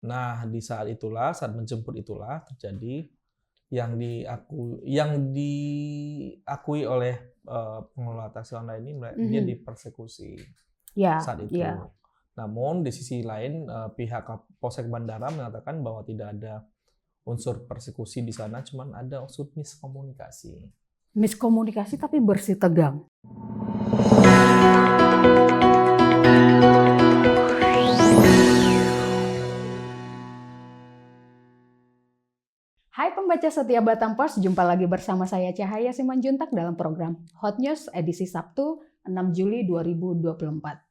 Nah, di saat menjemput itulah terjadi yang diakui oleh pengelola taksi online ini, dia Mhm. dipersekusi Ya, saat itu. ya. Namun di sisi lain pihak Polsek Bandara mengatakan bahwa tidak ada unsur persekusi di sana, cuman ada unsur miskomunikasi. Miskomunikasi tapi bersih tegang. Hai pembaca setia Batam Pos, jumpa lagi bersama saya Cahaya Simanjuntak dalam program Hot News edisi Sabtu 6 Juli 2024.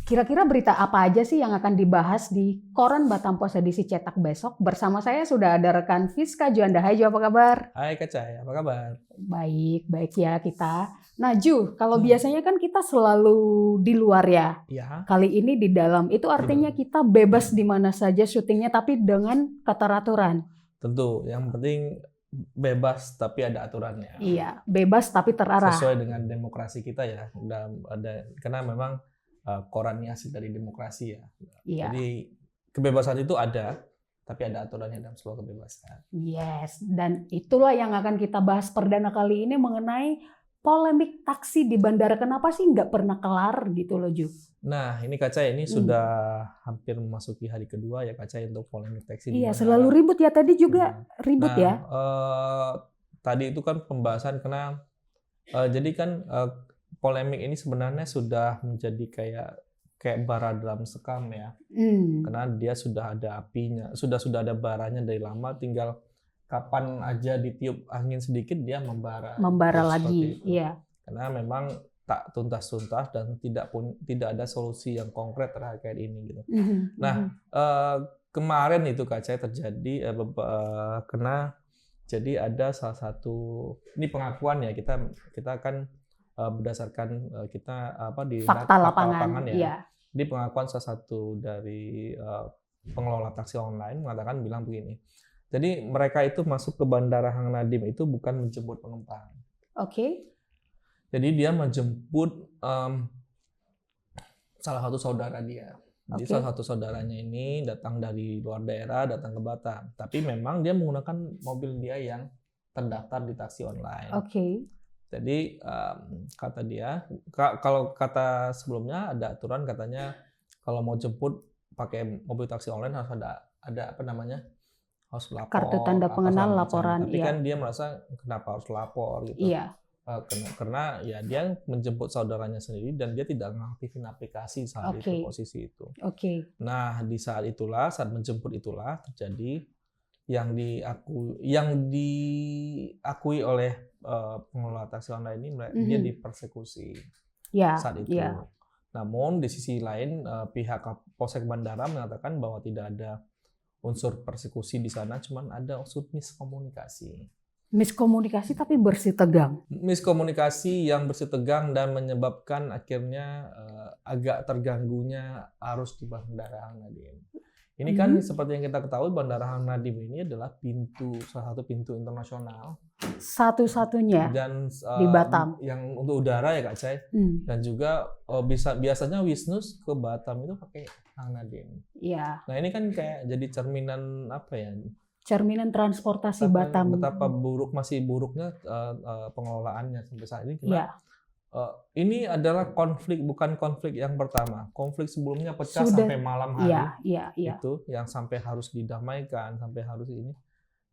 Kira-kira berita apa aja sih yang akan dibahas di Koran Batam Pos edisi cetak besok? Bersama saya sudah ada rekan Fiska Juanda. Hai Ju, apa kabar? Hai Kak Cahaya, apa kabar? Baik ya kita. Nah Ju, kalau biasanya kan kita selalu di luar ya. Iya, Kali ini di dalam, itu artinya kita bebas di mana saja syutingnya tapi dengan keteraturan. tentu. Yang penting bebas tapi ada aturannya. Iya, bebas tapi terarah. Sesuai dengan demokrasi kita ya. Karena memang koran ini hasil dari demokrasi ya. Iya. Jadi kebebasan itu ada, tapi ada aturannya dalam sebuah kebebasan. Yes, dan itulah yang akan kita bahas perdana kali ini mengenai polemik taksi di bandara. Kenapa sih nggak pernah kelar gitu loh, Ju? Nah, ini Kaca ini sudah hampir memasuki hari kedua ya Kaca untuk polemik taksi di Iya, bandara. selalu ribut ya. Tadi juga ribut Nah, ya. tadi itu kan pembahasan karena jadi kan polemik ini sebenarnya sudah menjadi kayak bara dalam sekam ya. Karena dia sudah ada apinya, sudah ada baranya dari lama, tinggal kapan aja ditiup angin sedikit dia membara. Membara Seperti lagi, itu. iya. Karena memang tak tuntas dan tidak ada solusi yang konkret terkait ini gitu. Nah, kemarin itu Kaca terjadi kena jadi ada salah satu, ini pengakuan ya, kita kan berdasarkan kita di Fakta lapangan ya. iya. Di pengakuan salah satu dari pengelola taksi online bilang begini. Jadi mereka itu masuk ke Bandara Hang Nadim itu bukan menjemput penumpang. Oke. Jadi dia menjemput salah satu saudara dia. Jadi salah satu saudaranya ini datang dari luar daerah, datang ke Batam. Tapi memang dia menggunakan mobil dia yang terdaftar di taksi online. Oke. Jadi kata dia, kalau kata sebelumnya ada aturan katanya kalau mau jemput pakai mobil taksi online harus ada apa namanya, harus lapor. Kartu tanda pengenal laporan. Tapi kan dia merasa kenapa harus lapor gitu. Iya. Karena ya dia menjemput saudaranya sendiri dan dia tidak mengaktifin aplikasi saat itu posisi itu. Nah di saat menjemput itulah terjadi yang diakui oleh pengelola taksi online ini, dia dipersekusi saat itu. Namun di sisi lain pihak Polsek Bandara mengatakan bahwa tidak ada unsur persekusi di sana, cuman ada unsur miskomunikasi. Miskomunikasi tapi bersih tegang. Miskomunikasi yang bersih tegang dan menyebabkan akhirnya agak terganggunya arus di Bandara Hang Nadim. Ini kan seperti yang kita ketahui Bandara Hang Nadim ini adalah salah satu pintu internasional. Satu-satunya dan di Batam. Yang untuk udara ya Kak Cai. Dan juga biasanya Wisnus ke Batam itu pakai Hang Nadim. Iya. Nah ini kan kayak jadi cerminan apa ya? Cerminan transportasi Batam. Betapa masih buruknya pengelolaannya sampai saat ini. Ini adalah bukan konflik yang pertama. Konflik sebelumnya pecah sampai malam hari. Iya. Itu yang sampai harus didamaikan, sampai harus ini.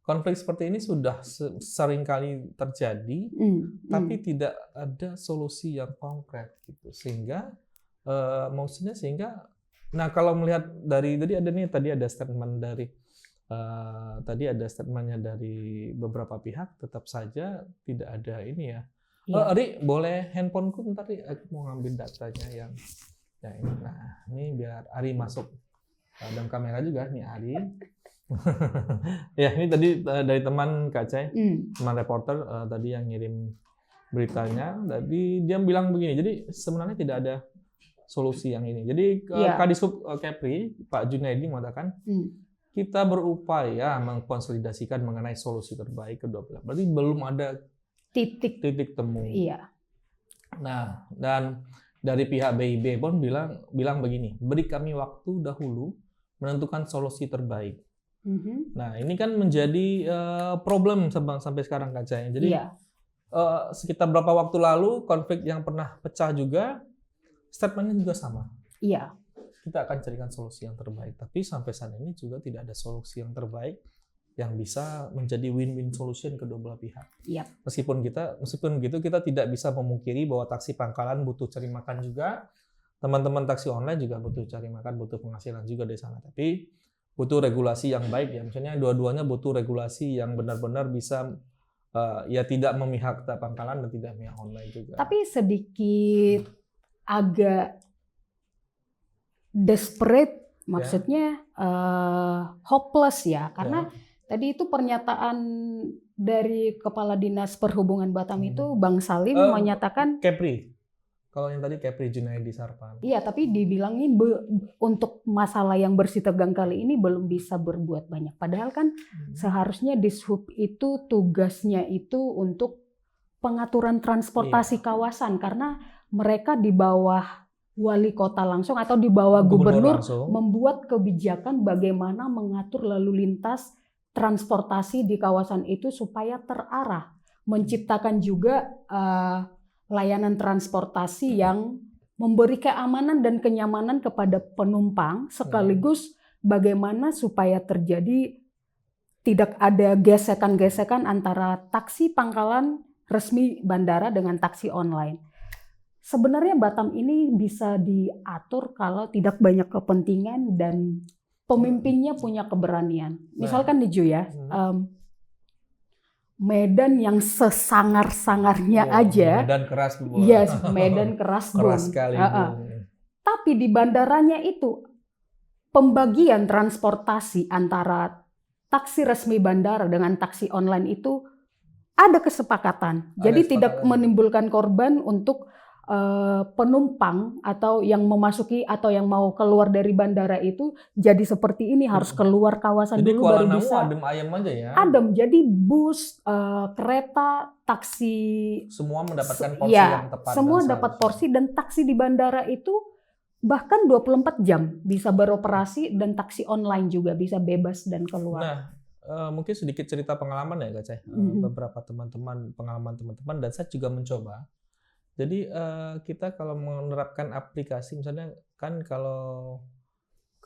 Konflik seperti ini sudah sering kali terjadi, tapi tidak ada solusi yang konkret gitu. Sehingga nah kalau melihat tadi ada statement dari beberapa pihak, tetap saja tidak ada ini ya. Ari, boleh handphoneku bentar, aku mau ngambil datanya yang ini. Nah, ini biar Ari masuk dalam kamera juga nih Ari. Ya, ini tadi dari teman Kak Cai, teman reporter tadi yang ngirim beritanya. Tadi dia bilang begini, jadi sebenarnya tidak ada solusi yang ini. Jadi Kadisub Kepri, Pak Junaidi mengatakan, kita berupaya mengkonsolidasikan mengenai solusi terbaik kedua belah. Berarti belum ada titik temu. Iya. Nah, dan dari pihak BIB pun bilang begini, beri kami waktu dahulu menentukan solusi terbaik. Nah, ini kan menjadi problem sampai sekarang Kak Cahaya. Jadi sekitar berapa waktu lalu konflik yang pernah pecah juga statementnya juga sama. Iya. Kita akan carikan solusi yang terbaik, tapi sampai saat ini juga tidak ada solusi yang terbaik yang bisa menjadi win-win solution kedua belah pihak. Yep. Meskipun gitu kita tidak bisa memungkiri bahwa taksi pangkalan butuh cari makan juga, teman-teman taksi online juga butuh cari makan, butuh penghasilan juga di sana. Tapi butuh regulasi yang baik ya, misalnya dua-duanya butuh regulasi yang benar-benar bisa ya tidak memihak pangkalan dan tidak memihak online juga. Tapi sedikit agak desperate, maksudnya hopeless ya, karena tadi itu pernyataan dari Kepala Dinas Perhubungan Batam itu Bang Salim menyatakan Kepri. Kalau yang tadi Kepri Junaidi Sarpan. Iya, tapi dibilangnya untuk masalah yang bersih tegang kali ini belum bisa berbuat banyak. Padahal kan seharusnya Dishub itu tugasnya itu untuk pengaturan transportasi kawasan, karena mereka di bawah wali kota langsung atau di bawah gubernur membuat kebijakan bagaimana mengatur lalu lintas transportasi di kawasan itu supaya terarah, menciptakan juga layanan transportasi yang memberi keamanan dan kenyamanan kepada penumpang, sekaligus bagaimana supaya terjadi tidak ada gesekan-gesekan antara taksi pangkalan resmi bandara dengan taksi online. Sebenarnya Batam ini bisa diatur kalau tidak banyak kepentingan dan pemimpinnya punya keberanian. Misalkan nih Ju ya, Medan yang sesangar-sangarnya aja. Medan keras Bu. Yes, Medan keras Bu. Keras sekali Bu. Tapi di bandaranya itu pembagian transportasi antara taksi resmi bandara dengan taksi online itu ada kesepakatan. Jadi tidak menimbulkan korban untuk penumpang atau yang memasuki atau yang mau keluar dari bandara itu jadi seperti ini, harus keluar kawasan jadi dulu baru bisa. Adem ayam aja ya. Adem, jadi bus, kereta, taksi semua mendapatkan porsi yang tepat. Semua dapat porsi, dan taksi di bandara itu bahkan 24 jam bisa beroperasi, dan taksi online juga bisa bebas dan keluar. Nah, mungkin sedikit cerita pengalaman ya Kak Cah. Beberapa pengalaman teman-teman dan saya juga mencoba. Jadi kita kalau menerapkan aplikasi, misalnya kan kalau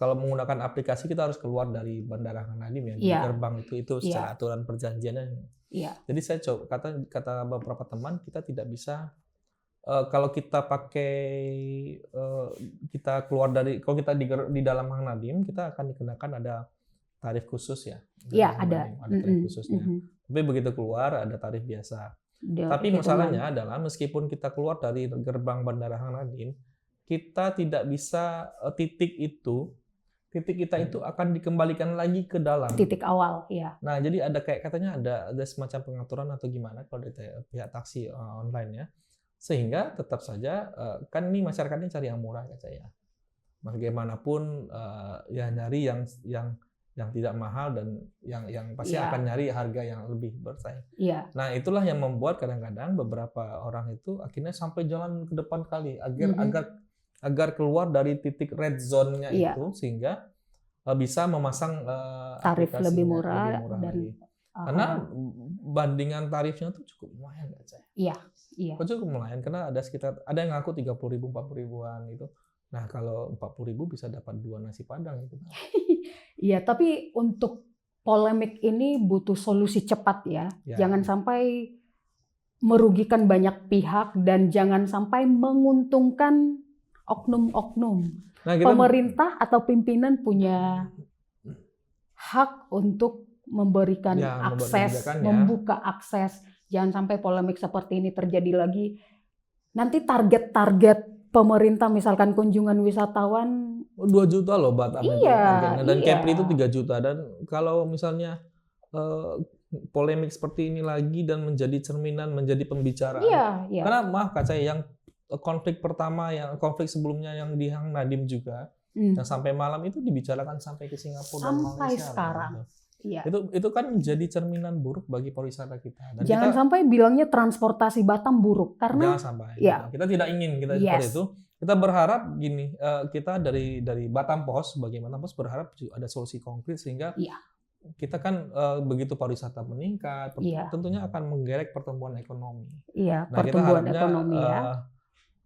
menggunakan aplikasi kita harus keluar dari Bandara Hang Nadiem ya, di gerbang itu secara aturan perjanjiannya. Jadi saya coba kata beberapa teman, kita tidak bisa kalau kita pakai kita keluar dari, kalau kita di dalam Hang Nadiem kita akan dikenakan ada tarif khusus ya. Iya, ada tarif khususnya. Tapi begitu keluar ada tarif biasa. Tapi masalahnya adalah meskipun kita keluar dari gerbang Bandara Hang Nadiem, kita tidak bisa titik kita itu akan dikembalikan lagi ke dalam titik awal, ya. Nah, jadi ada kayak katanya ada semacam pengaturan atau gimana kalau dari pihak taksi online ya, sehingga tetap saja kan ini masyarakatnya cari yang murah ya saya. Bagaimanapun ya nyari yang tidak mahal dan yang pasti akan nyari harga yang lebih bersaing. Nah, itulah yang membuat kadang-kadang beberapa orang itu akhirnya sampai jalan ke depan kali agar keluar dari titik red zone-nya itu, sehingga bisa memasang tarif lebih murah dan karena bandingan tarifnya tuh cukup lumayan Kak Cah. Iya. Cukup lumayan karena ada yang ngaku 30.000 40.000-an gitu. Nah, kalau 40.000 bisa dapat 2 nasi padang gitu. Iya, tapi untuk polemik ini butuh solusi cepat ya. Jangan sampai merugikan banyak pihak dan jangan sampai menguntungkan oknum-oknum. Nah, pemerintah atau pimpinan punya hak untuk memberikan akses, membuka akses. Jangan sampai polemik seperti ini terjadi lagi. Nanti target-target pemerintah misalkan kunjungan wisatawan 2 juta loh Batam dan Kepri itu 3 juta, dan kalau misalnya polemik seperti ini lagi dan menjadi cerminan, menjadi pembicaraan. Karena maaf Kak saya, yang konflik sebelumnya yang di Hang Nadiem juga yang sampai malam itu dibicarakan sampai ke Singapura dan Malaysia. Sampai sekarang. Itu kan menjadi cerminan buruk bagi pariwisata kita. Dan jangan sampai bilangnya transportasi Batam buruk, karena jangan sampai. Kita tidak ingin seperti itu. kita berharap gini, kita dari Batam Pos, bagaimana Pos berharap ada solusi konkret sehingga Iya. kita kan begitu pariwisata meningkat, Iya. tentunya akan menggerek pertumbuhan ekonomi. Iya, Nah, kita pertumbuhan harapnya ekonomi ya.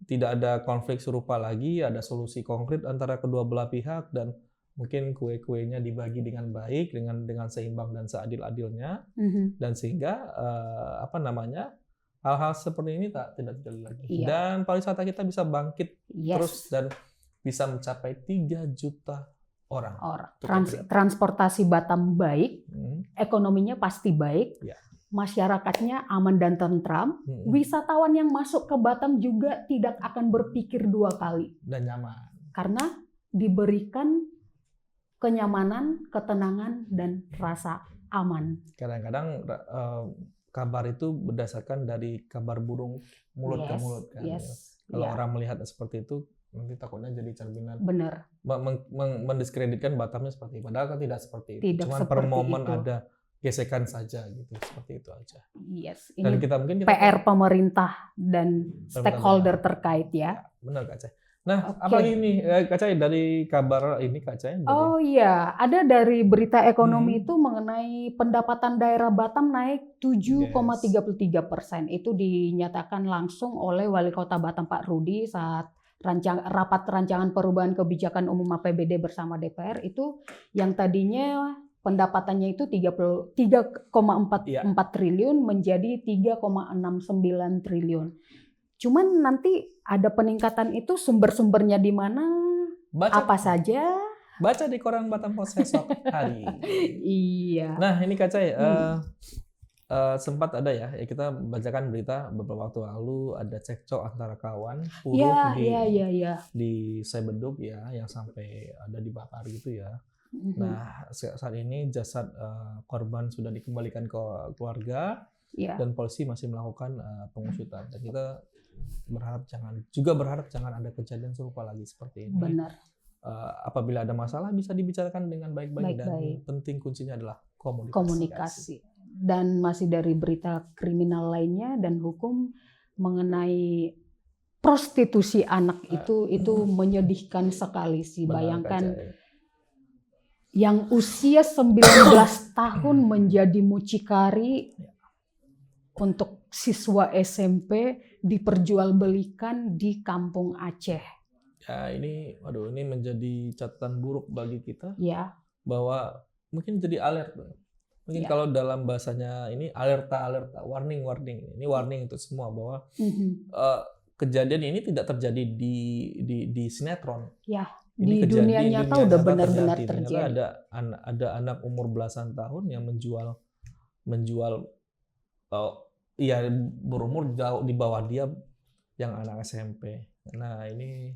tidak ada konflik serupa lagi, ada solusi konkret antara kedua belah pihak dan mungkin kue-kuenya dibagi dengan baik, dengan seimbang dan seadil-adilnya, dan sehingga hal-hal seperti ini tidak terjadi lagi. Iya. Dan pariwisata kita bisa bangkit Yes. terus dan bisa mencapai 3 juta orang. Transportasi Batam baik, ekonominya pasti baik, Ya. masyarakatnya aman dan tentram, wisatawan yang masuk ke Batam juga tidak akan berpikir 2 kali. Dan nyaman. Karena diberikan kenyamanan, ketenangan, dan rasa aman. Kadang-kadang kabar itu berdasarkan dari kabar burung mulut ke mulut kan. Yes. Kalau orang melihat seperti itu, nanti takutnya jadi cerminan. Benar. Mendiskreditkan Batamnya seperti itu. Padahal kan tidak seperti itu. Tidak Cuma per momen ada gesekan saja gitu, seperti itu aja. Yes. Dan Ini kita PR pemerintah dan stakeholder terkait ya. Benar Kak Cai. Nah, apalagi ini Kak Cai dari kabar ini Kak Cai? Oh iya, ada dari berita ekonomi itu mengenai pendapatan daerah Batam naik 7,33%. Itu dinyatakan langsung oleh Wali Kota Batam Pak Rudi saat rapat rancangan perubahan kebijakan umum APBD bersama DPR itu yang tadinya pendapatannya itu 3,44 triliun menjadi 3,69 triliun. Cuman nanti ada peningkatan itu sumber-sumbernya di mana? Apa saja? Baca di koran Batam Pos esok hari. Iya. Nah, ini Kak Cai, sempat ada ya, kita bacakan berita beberapa waktu lalu ada cekcok antara kawan buruh di Sebeduk ya, yang sampai ada dibakar gitu ya. Nah, saat ini jasad korban sudah dikembalikan ke keluarga dan polisi masih melakukan pengusutan. Dan kita berharap jangan ada kejadian serupa lagi seperti ini. Benar. Apabila ada masalah bisa dibicarakan dengan baik-baik dan penting kuncinya adalah komunikasi. Dan masih dari berita kriminal lainnya dan hukum mengenai prostitusi anak itu menyedihkan sekali sih. Bayangkan yang usia 19 tahun menjadi mucikari untuk siswa SMP diperjualbelikan di kampung Aceh. Ya ini menjadi catatan buruk bagi kita. Ya. Bahwa mungkin jadi alert. Mungkin kalau dalam bahasanya ini alerta, warning. Ini warning untuk semua bahwa kejadian ini tidak terjadi di sinetron. Ya. Ini di dunia nyata udah benar-benar terjadi. Ada anak umur belasan tahun yang menjual berumur jauh di bawah dia yang anak SMP. Nah ini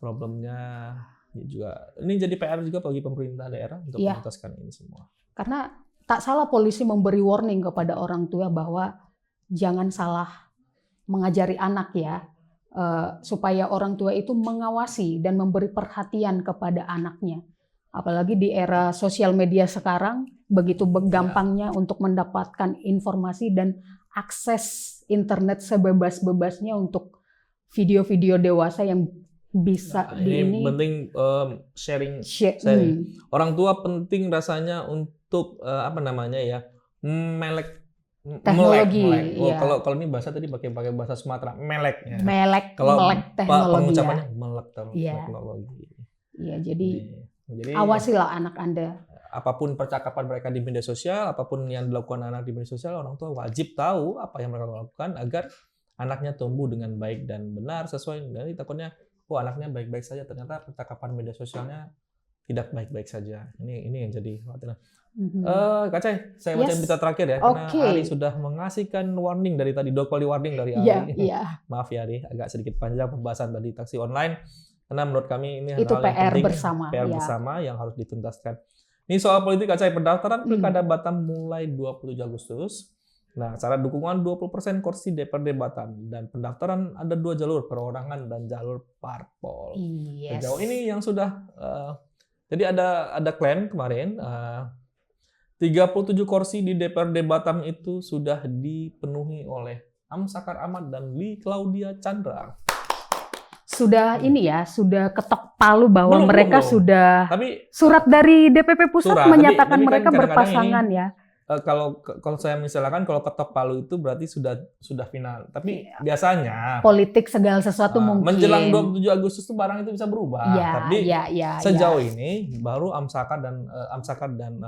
problemnya juga ini jadi PR juga bagi pemerintah daerah untuk menuntaskan ini semua. Karena tak salah polisi memberi warning kepada orang tua bahwa jangan salah mengajari anak ya, supaya orang tua itu mengawasi dan memberi perhatian kepada anaknya. Apalagi di era sosial media sekarang, begitu gampangnya untuk mendapatkan informasi dan akses internet sebebas-bebasnya untuk video-video dewasa yang bisa ini penting sharing. Orang tua penting rasanya untuk melek teknologi. Kalau ini bahasa tadi pakai bahasa Sumatera, melek. Ya. Melek teknologi. Pengucapannya melek teknologi. Iya, jadi awasilah anak Anda. Apapun percakapan mereka di media sosial, apapun yang dilakukan anak di media sosial, orang tua wajib tahu apa yang mereka lakukan agar anaknya tumbuh dengan baik dan benar sesuai. Dari takutnya, anaknya baik-baik saja, ternyata percakapan media sosialnya tidak baik-baik saja. Ini yang jadi khawatiran. Kak Cai, saya baca berita terakhir ya, karena Ari sudah mengasihkan warning dari tadi, 2 kali warning dari Ari. Maaf ya Ari, agak sedikit panjang pembahasan tadi taksi online. Karena menurut kami ini itu hal yang PR penting, bersama, bersama yang harus dituntaskan. Ini soal politik Kak Cai, pendaftaran Pilkada Batam mulai 27 Agustus. Nah, syarat dukungan 20% kursi DPRD Batam dan pendaftaran ada 2 jalur, perorangan dan jalur parpol. Sejauh ini yang sudah jadi ada klaim kemarin 37 kursi di DPRD Batam itu sudah dipenuhi oleh Am Sakar Ahmad dan Lee Claudia Chandra. sudah ini ya, sudah ketok palu bahwa Belum, mereka belum. sudah Tapi surat dari DPP pusat Surat, menyatakan tapi kan mereka kadang-kadang berpasangan ya. kalau saya misalkan kalau ketok palu itu berarti sudah final. Tapi Iya. biasanya Politik segala sesuatu mungkin. menjelang 27 Agustus itu barang itu bisa berubah. Ya, Tapi ya, sejauh ini baru Amsakar dan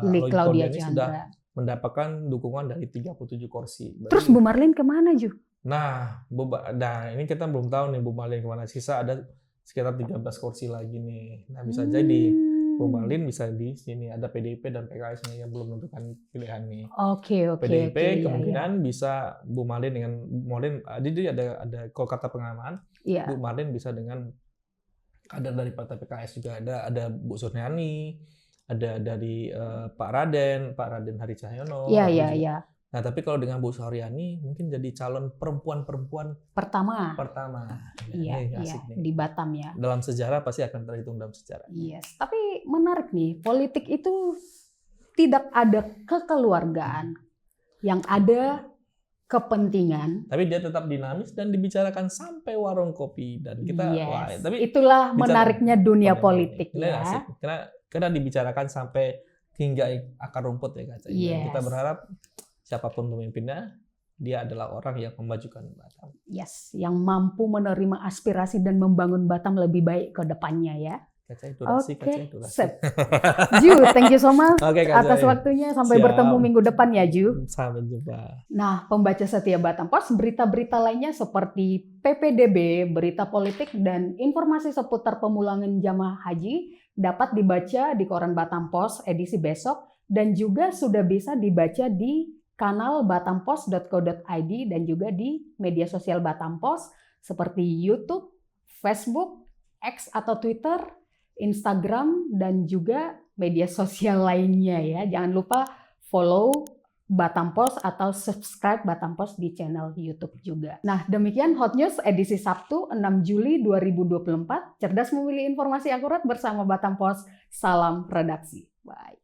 Lloyd Claudia Claudia ini Chandra. sudah mendapatkan dukungan dari 37 kursi. Berarti, Terus Bu Marlin kemana Ju? nah ini kita belum tahu nih Bu Marlin kemana. Sisa ada sekitar 13 kursi lagi nih. Nah bisa jadi Bu Marlin bisa di sini, ada PDIP dan PKS nih yang belum menentukan pilihan nih. Oke. PDIP Iya, kemungkinan bisa Bu Marlin dengan jadi ada kalau kata pengaman iya. Bu Marlin bisa dengan kader dari partai PKS juga ada Bu Surniani, ada dari Pak Raden Hari Cahyono. Iya. Nah tapi kalau dengan Bu Suryani mungkin jadi calon perempuan Pertama. Ini Iya, asik nih. di Batam ya. Dalam sejarah pasti akan terhitung dalam sejarah. Yes, tapi menarik nih, politik itu tidak ada kekeluargaan, yang ada kepentingan. Tapi dia tetap dinamis dan dibicarakan sampai warung kopi dan kita Yes. tapi Itulah menariknya dunia politik ini ya. asik. Karena dibicarakan sampai hingga akar rumput ya Kak. Yes. Kita berharap siapapun pemimpinnya dia adalah orang yang memajukan Batam. Yes, yang mampu menerima aspirasi dan membangun Batam lebih baik ke depannya ya. Kacai durasi. Sip. Ju, thank you so much Oke, Kak atas Cai. waktunya. Sampai Siap. bertemu minggu depan ya, Ju. Sampai jumpa. Nah, pembaca setia Batam Pos, berita-berita lainnya seperti PPDB, berita politik, dan informasi seputar pemulangan jamaah haji dapat dibaca di koran Batam Pos edisi besok dan juga sudah bisa dibaca di kanal batampos.co.id dan juga di media sosial Batam Pos seperti YouTube, Facebook, X atau Twitter, Instagram, dan juga media sosial lainnya ya. Jangan lupa follow Batam Pos atau subscribe Batam Pos di channel YouTube juga. Nah, demikian Hot News edisi Sabtu 6 Juli 2024. Cerdas memilih informasi akurat bersama Batam Pos. Salam redaksi. Bye.